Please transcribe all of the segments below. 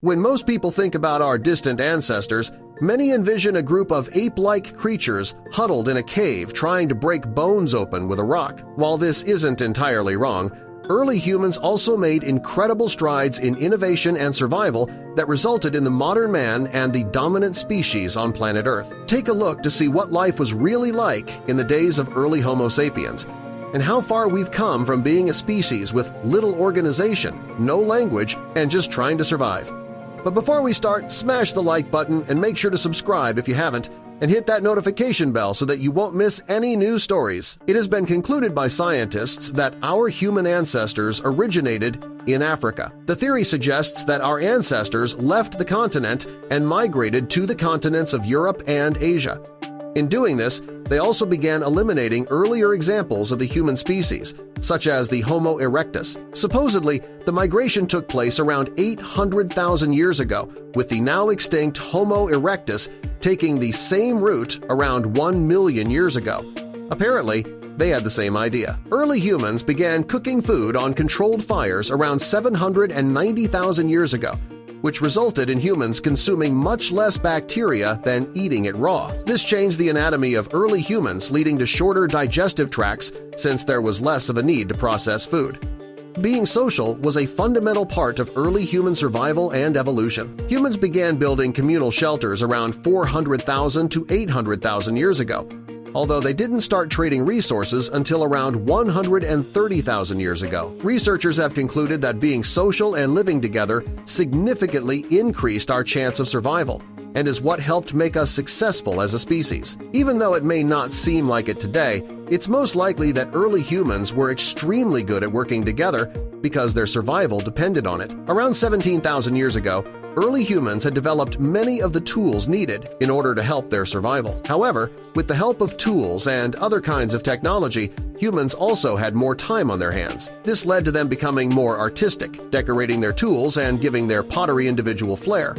When most people think about our distant ancestors, many envision a group of ape-like creatures huddled in a cave trying to break bones open with a rock. While this isn't entirely wrong, early humans also made incredible strides in innovation and survival that resulted in the modern man and the dominant species on planet Earth. Take a look to see what life was really like in the days of early Homo sapiens, and how far we've come from being a species with little organization, no language, and just trying to survive. But before we start, smash the like button and make sure to subscribe if you haven't, and hit that notification bell so that you won't miss any new stories. It has been concluded by scientists that our human ancestors originated in Africa. The theory suggests that our ancestors left the continent and migrated to the continents of Europe and Asia. In doing this, they also began eliminating earlier examples of the human species, such as the Homo erectus. Supposedly, the migration took place around 800,000 years ago, with the now extinct Homo erectus taking the same route around 1 million years ago. Apparently, they had the same idea. Early humans began cooking food on controlled fires around 790,000 years ago, which resulted in humans consuming much less bacteria than eating it raw. This changed the anatomy of early humans, leading to shorter digestive tracts since there was less of a need to process food. Being social was a fundamental part of early human survival and evolution. Humans began building communal shelters around 400,000 to 800,000 years ago, although they didn't start trading resources until around 130,000 years ago. Researchers have concluded that being social and living together significantly increased our chance of survival and is what helped make us successful as a species. Even though it may not seem like it today, it's most likely that early humans were extremely good at working together because their survival depended on it. Around 17,000 years ago, early humans had developed many of the tools needed in order to help their survival. However, with the help of tools and other kinds of technology, humans also had more time on their hands. This led to them becoming more artistic, decorating their tools and giving their pottery individual flair.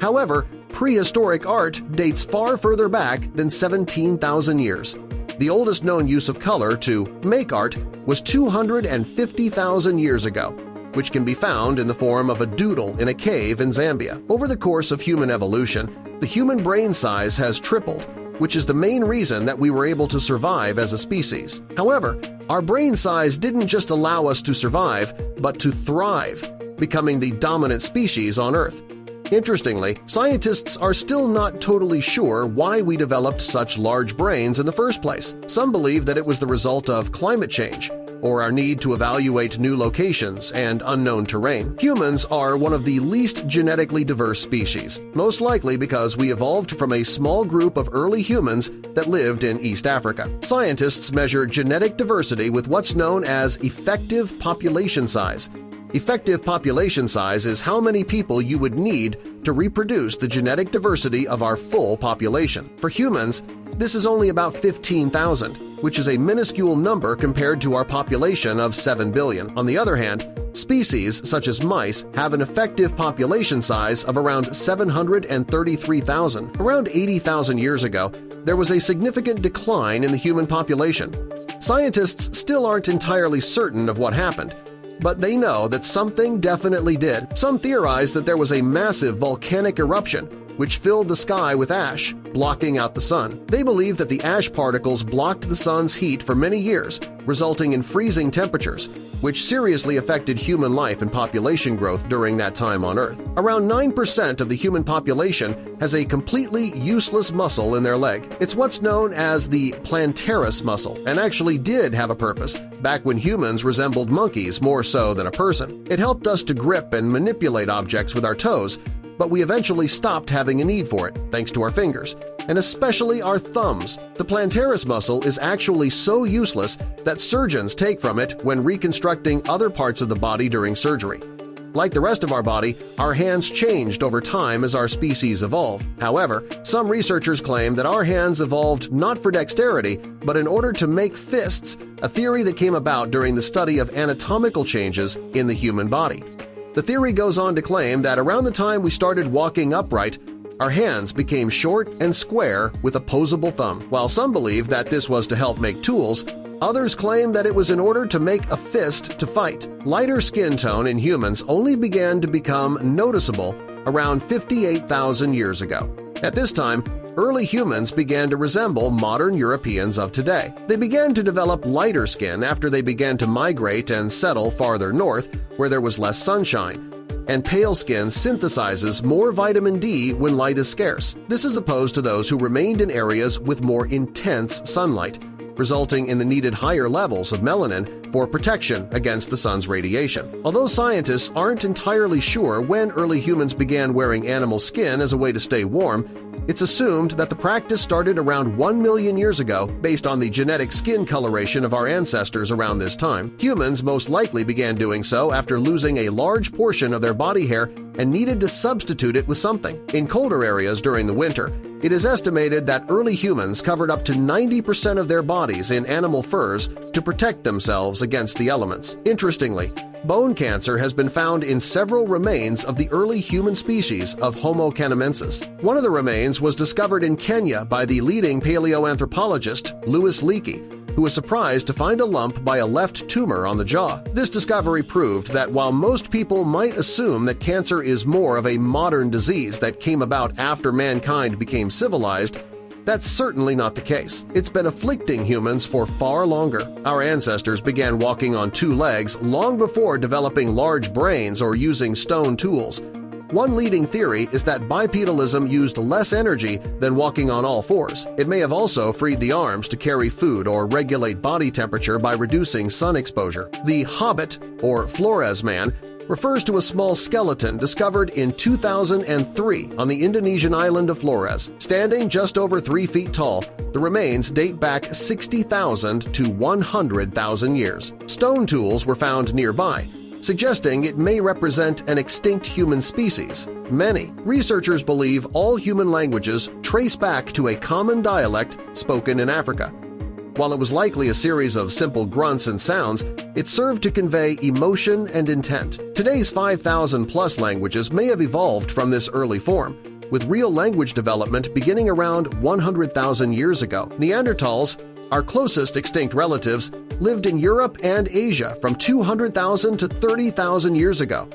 However, prehistoric art dates far further back than 17,000 years. The oldest known use of color to make art was 250,000 years ago, which can be found in the form of a doodle in a cave in Zambia. Over the course of human evolution, the human brain size has tripled, which is the main reason that we were able to survive as a species. However, our brain size didn't just allow us to survive, but to thrive, becoming the dominant species on Earth. Interestingly, scientists are still not totally sure why we developed such large brains in the first place. Some believe that it was the result of climate change, or our need to evaluate new locations and unknown terrain. Humans are one of the least genetically diverse species, most likely because we evolved from a small group of early humans that lived in East Africa. Scientists measure genetic diversity with what's known as effective population size. Effective population size is how many people you would need to reproduce the genetic diversity of our full population. For humans, this is only about 15,000, which is a minuscule number compared to our population of 7 billion. On the other hand, species such as mice have an effective population size of around 733,000. Around 80,000 years ago, there was a significant decline in the human population. Scientists still aren't entirely certain of what happened, but they know that something definitely did. Some theorize that there was a massive volcanic eruption which filled the sky with ash, blocking out the sun. They believe that the ash particles blocked the sun's heat for many years, resulting in freezing temperatures, which seriously affected human life and population growth during that time on Earth. Around 9% of the human population has a completely useless muscle in their leg. It's what's known as the plantaris muscle, and actually did have a purpose back when humans resembled monkeys more so than a person. It helped us to grip and manipulate objects with our toes, but we eventually stopped having a need for it, thanks to our fingers, and especially our thumbs. The plantaris muscle is actually so useless that surgeons take from it when reconstructing other parts of the body during surgery. Like the rest of our body, our hands changed over time as our species evolved. However, some researchers claim that our hands evolved not for dexterity, but in order to make fists, a theory that came about during the study of anatomical changes in the human body. The theory goes on to claim that around the time we started walking upright, our hands became short and square with opposable thumb. While some believe that this was to help make tools, others claim that it was in order to make a fist to fight. Lighter skin tone in humans only began to become noticeable around 58,000 years ago. At this time, early humans began to resemble modern Europeans of today. They began to develop lighter skin after they began to migrate and settle farther north where there was less sunshine, and pale skin synthesizes more vitamin D when light is scarce. This is opposed to those who remained in areas with more intense sunlight, resulting in the needed higher levels of melanin for protection against the sun's radiation. Although scientists aren't entirely sure when early humans began wearing animal skin as a way to stay warm, it's assumed that the practice started around 1 million years ago based on the genetic skin coloration of our ancestors around this time. Humans most likely began doing so after losing a large portion of their body hair and needed to substitute it with something. In colder areas during the winter, it is estimated that early humans covered up to 90% of their bodies in animal furs to protect themselves against the elements. Interestingly, bone cancer has been found in several remains of the early human species of Homo canamensis. One of the remains was discovered in Kenya by the leading paleoanthropologist Louis Leakey, who was surprised to find a lump by a left tumor on the jaw. This discovery proved that while most people might assume that cancer is more of a modern disease that came about after mankind became civilized, that's certainly not the case. It's been afflicting humans for far longer. Our ancestors began walking on two legs long before developing large brains or using stone tools. One leading theory is that bipedalism used less energy than walking on all fours. It may have also freed the arms to carry food or regulate body temperature by reducing sun exposure. The Hobbit, or Flores man, refers to a small skeleton discovered in 2003 on the Indonesian island of Flores. Standing just over 3 feet tall, the remains date back 60,000 to 100,000 years. Stone tools were found nearby, suggesting it may represent an extinct human species. Many researchers believe all human languages trace back to a common dialect spoken in Africa. While it was likely a series of simple grunts and sounds, it served to convey emotion and intent. Today's 5,000-plus languages may have evolved from this early form, with real language development beginning around 100,000 years ago. Neanderthals, our closest extinct relatives, lived in Europe and Asia from 200,000 to 30,000 years ago.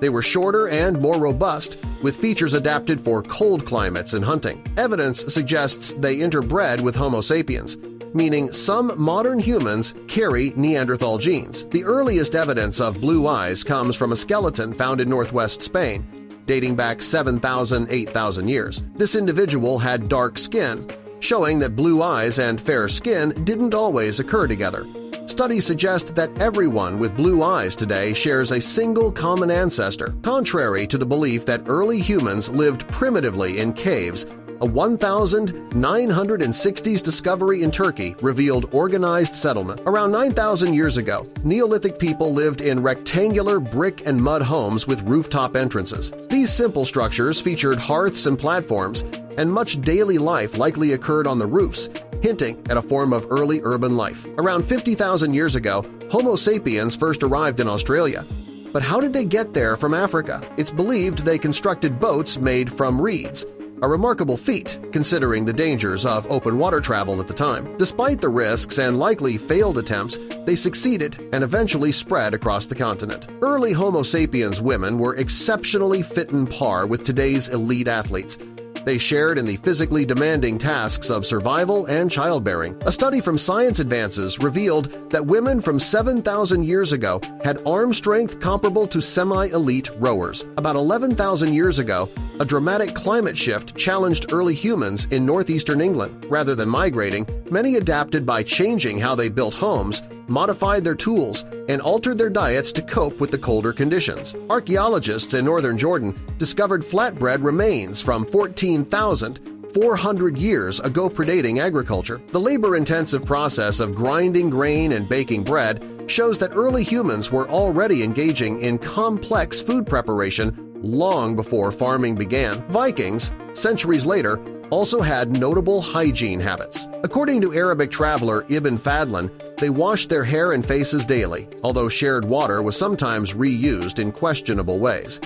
They were shorter and more robust, with features adapted for cold climates and hunting. Evidence suggests they interbred with Homo sapiens, meaning some modern humans carry Neanderthal genes. The earliest evidence of blue eyes comes from a skeleton found in northwest Spain, dating back 7,000 to 8,000 years. This individual had dark skin, showing that blue eyes and fair skin didn't always occur together. Studies suggest that everyone with blue eyes today shares a single common ancestor. Contrary to the belief that early humans lived primitively in caves, a 1960s discovery in Turkey revealed organized settlement. Around 9,000 years ago, Neolithic people lived in rectangular brick and mud homes with rooftop entrances. These simple structures featured hearths and platforms, and much daily life likely occurred on the roofs, hinting at a form of early urban life. Around 50,000 years ago, Homo sapiens first arrived in Australia. But how did they get there from Africa? It's believed they constructed boats made from reeds, a remarkable feat considering the dangers of open water travel at the time. Despite the risks and likely failed attempts, they succeeded and eventually spread across the continent. Early Homo sapiens women were exceptionally fit and par with today's elite athletes. They shared in the physically demanding tasks of survival and childbearing. A study from Science Advances revealed that women from 7,000 years ago had arm strength comparable to semi-elite rowers. About 11,000 years ago, a dramatic climate shift challenged early humans in northeastern England. Rather than migrating, many adapted by changing how they built homes, modified their tools, and altered their diets to cope with the colder conditions. Archaeologists in northern Jordan discovered flatbread remains from 14,400 years ago predating agriculture. The labor-intensive process of grinding grain and baking bread shows that early humans were already engaging in complex food preparation long before farming began. Vikings, centuries later, also had notable hygiene habits. According to Arabic traveler Ibn Fadlan, they washed their hair and faces daily, although shared water was sometimes reused in questionable ways.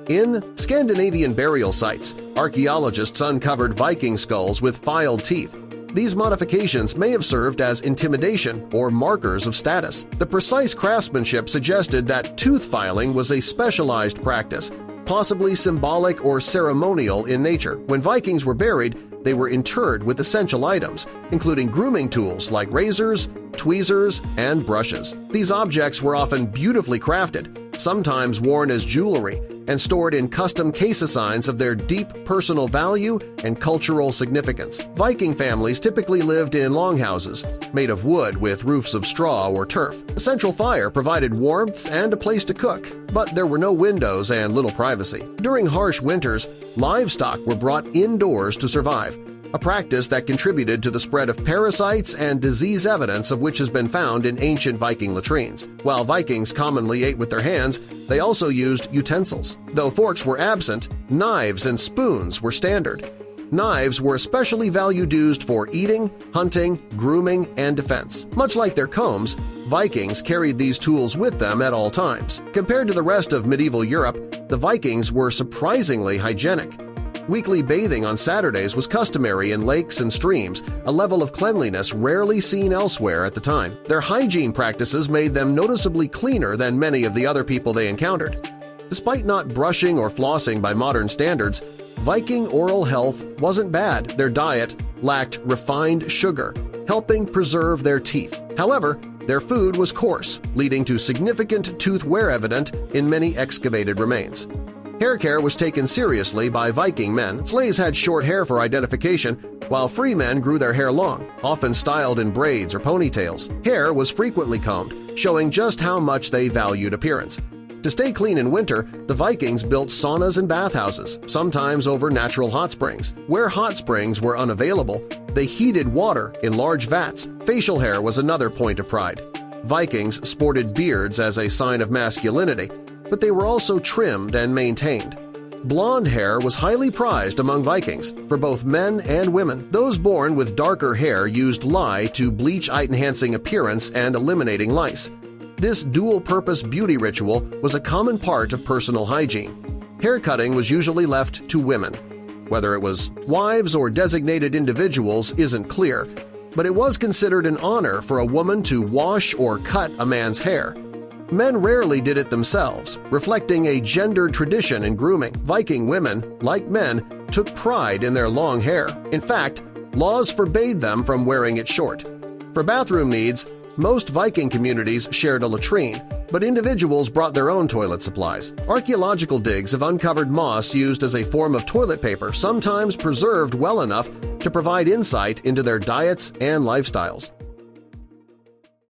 In Scandinavian burial sites, archaeologists uncovered Viking skulls with filed teeth. These modifications may have served as intimidation or markers of status. The precise craftsmanship suggested that tooth filing was a specialized practice, possibly symbolic or ceremonial in nature. When Vikings were buried, they were interred with essential items, including grooming tools like razors, tweezers, and brushes. These objects were often beautifully crafted, sometimes worn as jewelry, and stored in custom case signs of their deep personal value and cultural significance. Viking families typically lived in longhouses, made of wood with roofs of straw or turf. A central fire provided warmth and a place to cook, but there were no windows and little privacy. During harsh winters, livestock were brought indoors to survive, a practice that contributed to the spread of parasites and disease evidence of which has been found in ancient Viking latrines. While Vikings commonly ate with their hands, they also used utensils. Though forks were absent, knives and spoons were standard. Knives were especially used for eating, hunting, grooming, and defense. Much like their combs, Vikings carried these tools with them at all times. Compared to the rest of medieval Europe, the Vikings were surprisingly hygienic. Weekly bathing on Saturdays was customary in lakes and streams, a level of cleanliness rarely seen elsewhere at the time. Their hygiene practices made them noticeably cleaner than many of the other people they encountered. Despite not brushing or flossing by modern standards, Viking oral health wasn't bad. Their diet lacked refined sugar, helping preserve their teeth. However, their food was coarse, leading to significant tooth wear evident in many excavated remains. Hair care was taken seriously by Viking men. Slaves had short hair for identification, while free men grew their hair long, often styled in braids or ponytails. Hair was frequently combed, showing just how much they valued appearance. To stay clean in winter, the Vikings built saunas and bathhouses, sometimes over natural hot springs. Where hot springs were unavailable, they heated water in large vats. Facial hair was another point of pride. Vikings sported beards as a sign of masculinity, but they were also trimmed and maintained. Blonde hair was highly prized among Vikings, for both men and women. Those born with darker hair used lye to bleach enhancing appearance and eliminating lice. This dual-purpose beauty ritual was a common part of personal hygiene. Haircutting was usually left to women. Whether it was wives or designated individuals isn't clear, but it was considered an honor for a woman to wash or cut a man's hair. Men rarely did it themselves, reflecting a gendered tradition in grooming. Viking women, like men, took pride in their long hair. In fact, laws forbade them from wearing it short. For bathroom needs, most Viking communities shared a latrine, but individuals brought their own toilet supplies. Archaeological digs have uncovered moss used as a form of toilet paper, sometimes preserved well enough to provide insight into their diets and lifestyles.